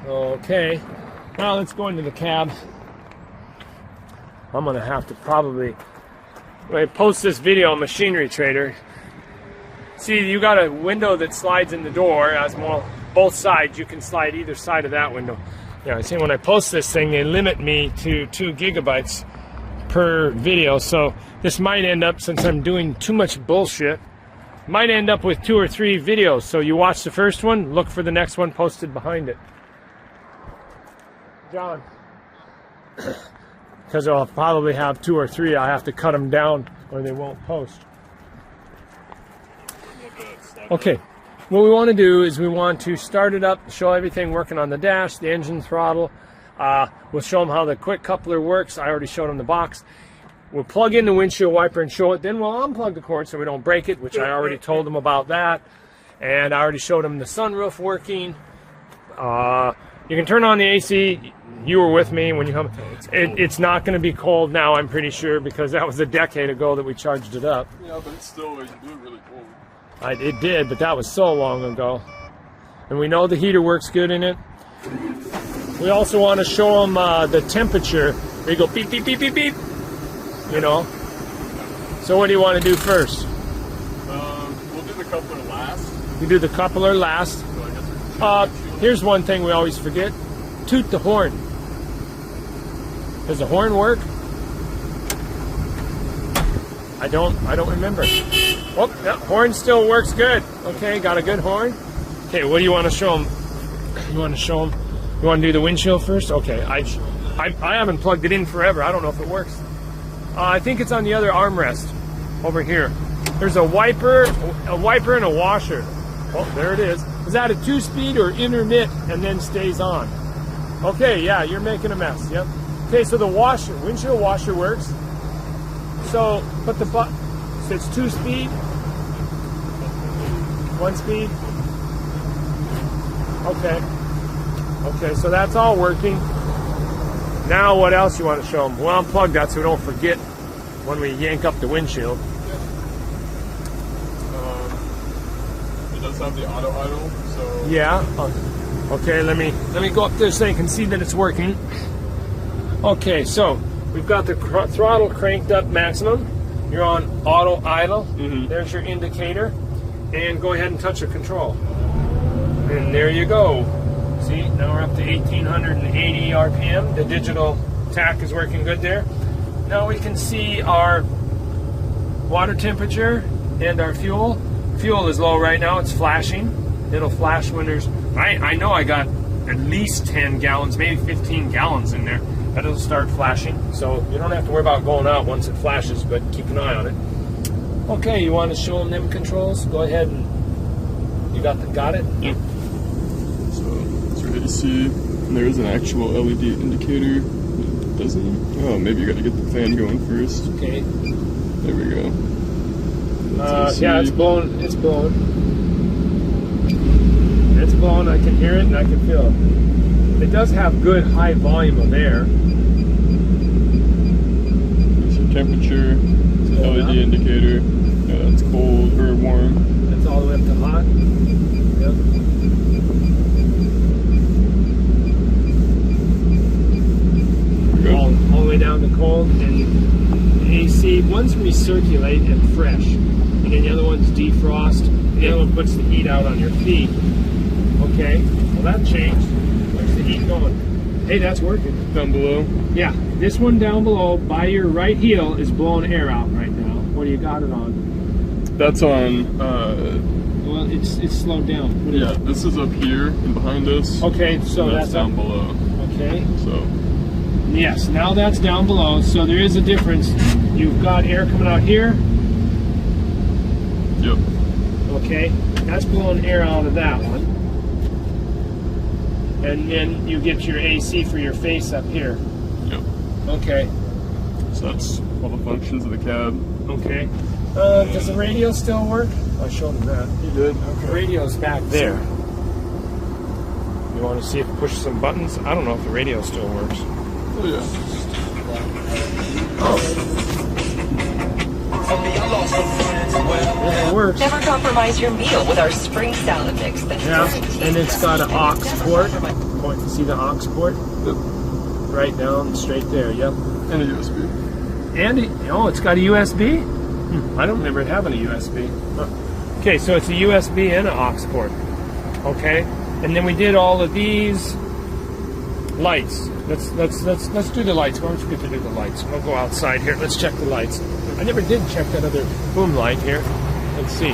Okay, now let's go into the cab. I'm gonna have to probably, when I post this video on Machinery Trader, see, you got a window that slides in the door as well, both sides. You can slide either side of that window. Yeah, I see when I post this thing, they limit me to 2 gigabytes per video. So this might end up, since I'm doing too much bullshit, might end up with 2 or 3 videos. So you watch the first one, look for the next one posted behind it. John. Because I'll probably have 2 or 3. I have to cut them down or they won't post. Okay, what we want to do is we want to start it up, show everything working on the dash, the engine throttle. We'll show them how the quick coupler works. I already showed them the box. We'll plug in the windshield wiper and show it. Then we'll unplug the cord so we don't break it, which I already told them about that. And I already showed them the sunroof working. You can turn on the AC. You were with me when you come. It's not going to be cold now, I'm pretty sure, because that was a decade ago that we charged it up. Yeah, but it's still really cold. It did, but that was so long ago. And we know the heater works good in it. We also want to show them the temperature. We go beep, beep, beep, beep, beep. You know. So what do you want to do first? We'll do the coupler last. You do the coupler last. So here's one thing we always forget. Toot the horn. Does the horn work? I don't remember. Oh, that horn still works good. Okay, got a good horn. Okay, what do you want to show them? You want to show them? You want to do the windshield first? Okay, I haven't plugged it in forever. I don't know if it works. I think it's on the other armrest over here. There's a wiper and a washer. Oh, there it is. Is that a 2-speed or intermit and then stays on? Okay, yeah, you're making a mess. Yep. Okay, so the windshield washer works. So, but so it's 2-speed, 1-speed. Okay, so that's all working. Now, what else you want to show them? We'll unplug that so we don't forget when we yank up the windshield. It does have the auto idle, so yeah. Okay, let me go up there so you can see that it's working. Okay, so we've got the throttle cranked up maximum. You're on auto idle. There's your indicator. And go ahead and touch the control. And there you go. See, now we're up to 1880 RPM. The digital tach is working good there. Now we can see our water temperature and our fuel. Fuel is low right now. It's flashing. It'll flash when there's... I know I got at least 10 gallons, maybe 15 gallons in there. That'll start flashing, so you don't have to worry about going out once it flashes, but keep an eye on it. Okay, you want to show them controls? Go ahead and you got it? Yep. So it's your AC, and there is an actual LED indicator. It doesn't. Oh, maybe you got to get the fan going first. Okay. There we go. Yeah, it's blowing. It's blowing. It's blowing. I can hear it and I can feel it. It does have good high volume of air. It's your temperature, it's an LED indicator. Yeah, it's cold or warm. That's all the way up to hot. Yep. All the way down to cold. And AC, one's recirculate and fresh. And then the other one's defrost. The other one puts the heat out on your feet. Okay, well that changed. Where's the heat going? Hey, that's working. Down below? Yeah, this one down below by your right heel is blowing air out right now. What do you got it on? That's on, well, it's slowed down. Yeah, this is up here and behind us. Okay, so that's down up below. Okay. So. Yes, now that's down below, so there is a difference. You've got air coming out here. Yep. Okay, that's blowing air out of that one. And then you get your AC for your face up here. Yep. Okay. So that's all the functions of the cab. Okay. Does the radio still work? I showed him that. He did. Okay. The radio's back there. You want to see if it pushes some buttons? I don't know if the radio still works. Oh, yeah. It works. Never compromise your meal with our spring salad mix. Yeah, and it's got an aux port. See the aux port? Yep. Right down, straight there, yep. And a USB. And, it's got a USB? I don't remember it having a USB. Huh. Okay, so it's a USB and an aux port. Okay, and then we did all of these lights. Let's do the lights. Why don't you get to do the lights? We'll go outside here. Let's check the lights. I never did check that other boom light here. Let's see.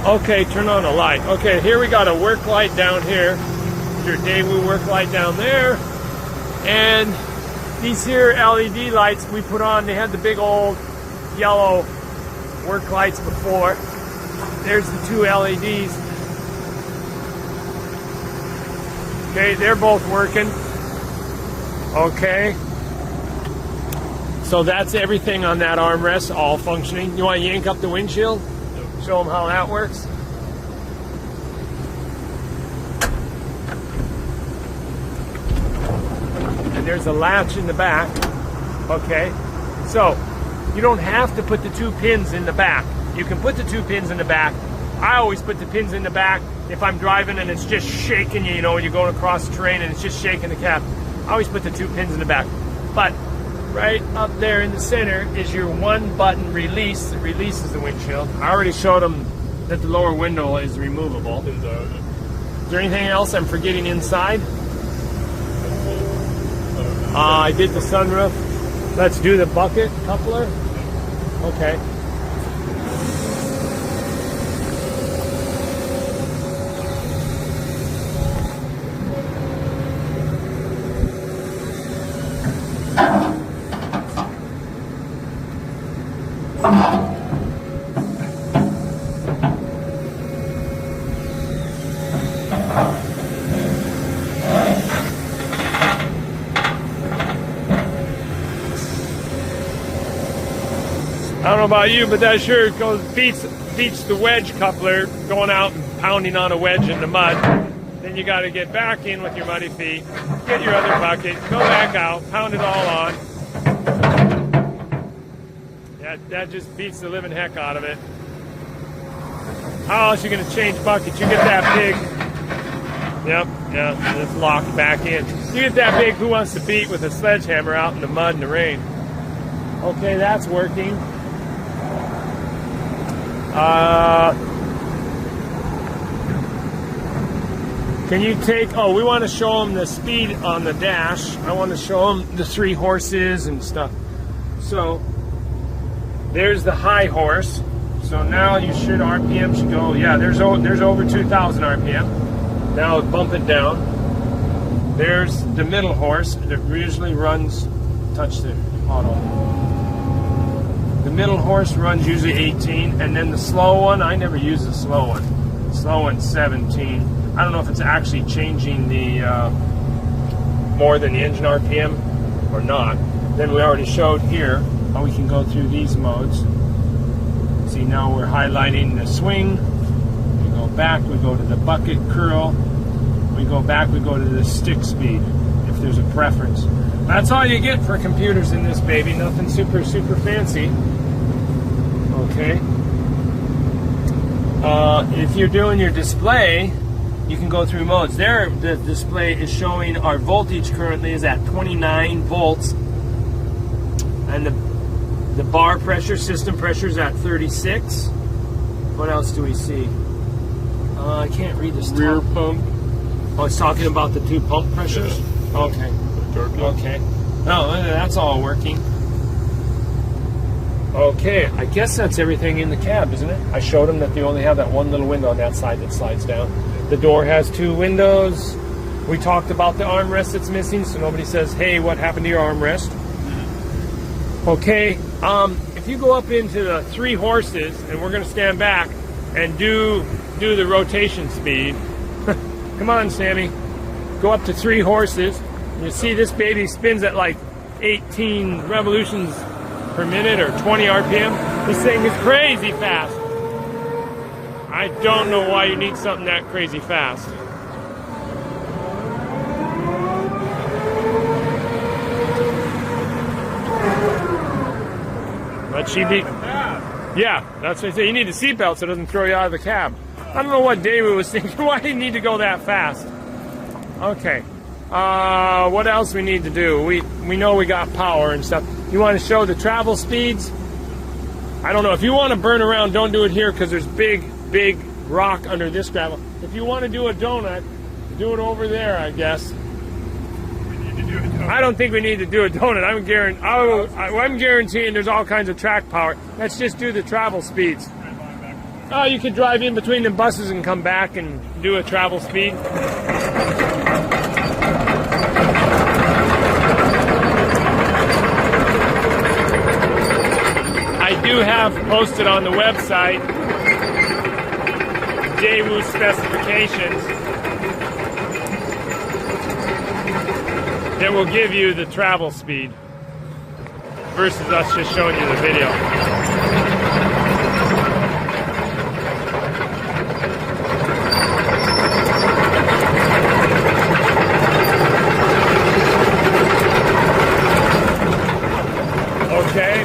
Okay, turn on a light. Okay, here we got a work light down here. Your Daewoo work light down there. And these here LED lights we put on, they had the big old yellow work lights before. There's the two LEDs. Okay, they're both working. Okay. So that's everything on that armrest, all functioning. You want to yank up the windshield? Show them how that works. And there's a latch in the back. Okay. So you don't have to put the two pins in the back. You can put the two pins in the back. I always put the pins in the back if I'm driving and it's just shaking you, when you're going across the terrain and it's just shaking the cab. I always put the two pins in the back. But right up there in the center is your one button release that releases the windshield. I already showed them that the lower window is removable. Is there anything else I'm forgetting inside? I did the sunroof. Let's do the bucket coupler. Okay. I don't know about you, but that sure beats the wedge coupler, going out and pounding on a wedge in the mud. Then you got to get back in with your muddy feet, get your other bucket, go back out, pound it all on. That just beats the living heck out of it. How else are you going to change buckets? You get that big. Yep, yeah, it's locked back in. You get that big, who wants to beat with a sledgehammer out in the mud and the rain? Okay, that's working. Can you take, we want to show them the speed on the dash. I want to show them the 3 horses and stuff. So, there's the high horse. So now RPM should go, there's over 2,000 RPM. Now bump it down. There's the middle horse that usually runs, touch the auto. The middle horse runs usually 18, and then the slow one, I never use the slow one. The slow one's 17. I don't know if it's actually changing the more than the engine RPM or not. Then we already showed here how we can go through these modes. See, now we're highlighting the swing. We go back, we go to the bucket curl. We go back, we go to the stick speed, if there's a preference. That's all you get for computers in this baby. Nothing super fancy. Okay. If you're doing your display, you can go through modes. There, the display is showing our voltage currently is at 29 volts. And the bar pressure, system pressure is at 36. What else do we see? I can't read this. Rear pump. Oh, it's talking about the 2 pump pressures? Yeah. Okay. Okay. Oh, that's all working. Okay, I guess that's everything in the cab, isn't it? I showed them that they only have that one little window on that side that slides down. The door has 2 windows. We talked about the armrest that's missing, so nobody says, hey, what happened to your armrest? Okay, if you go up into the 3 horses, and we're going to stand back and do the rotation speed. Come on, Sammy. Go up to 3 horses. You see this baby spins at like 18 revolutions per minute or 20 RPM. This thing is crazy fast. I don't know why you need something that crazy fast. But she be... Yeah, that's what I say. You need a seatbelt so it doesn't throw you out of the cab. I don't know what Daewoo was thinking. Why do you need to go that fast? Okay. What else we need to do? We know we got power and stuff. You want to show the travel speeds? I don't know. If you want to burn around, don't do it here because there's big rock under this gravel. If you want to do a donut, do it over there, I guess. I don't think we need to do a donut. I'm guaranteeing there's all kinds of track power. Let's just do the travel speeds. Oh, you could drive in between the buses and come back and do a travel speed. I do have posted on the website Daewoo specifications that will give you the travel speed versus us just showing you the video. Okay.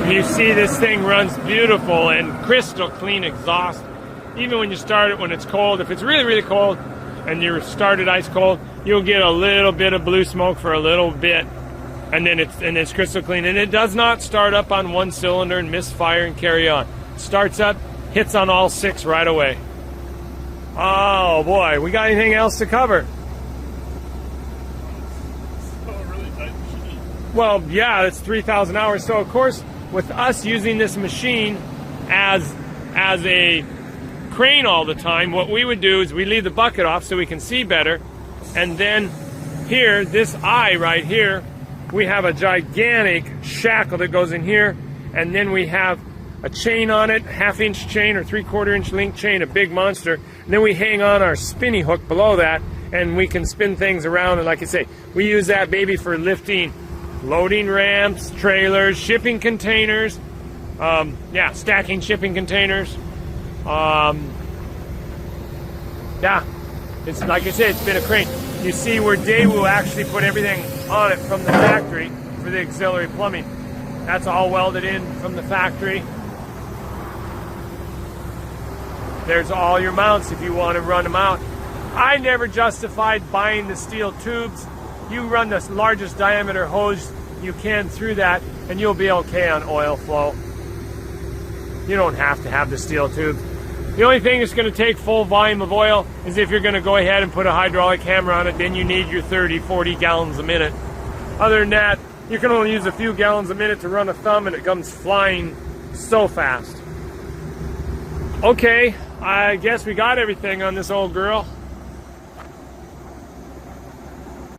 You see this thing runs beautiful and crystal clean exhaust. Even when you start it when it's cold, if it's really cold and you start it ice cold, you'll get a little bit of blue smoke for a little bit, and then it's crystal clean. And it does not start up on one cylinder and misfire and carry on. It starts up, hits on all 6 right away. Oh boy, we got anything else to cover? Well, yeah, it's 3,000 hours. So of course, with us using this machine as a crane all the time, what we would do is we leave the bucket off so we can see better, and then here, this eye right here, we have a gigantic shackle that goes in here, and then we have a chain on it, 1/2-inch chain or 3/4-inch link chain, a big monster, and then we hang on our spinny hook below that, and we can spin things around. And like I say, we use that baby for lifting loading ramps, trailers, shipping containers, stacking shipping containers. Yeah, it's like I said, it's been a crane. You see where Daewoo actually put everything on it from the factory for the auxiliary plumbing. That's all welded in from the factory. There's all your mounts if you want to run them out. I never justified buying the steel tubes. You run the largest diameter hose you can through that and you'll be okay on oil flow. You don't have to have the steel tube. The only thing that's going to take full volume of oil is if you're going to go ahead and put a hydraulic hammer on it, then you need your 30-40 gallons a minute. Other than that, you can only use a few gallons a minute to run a thumb and it comes flying so fast. Okay, I guess we got everything on this old girl.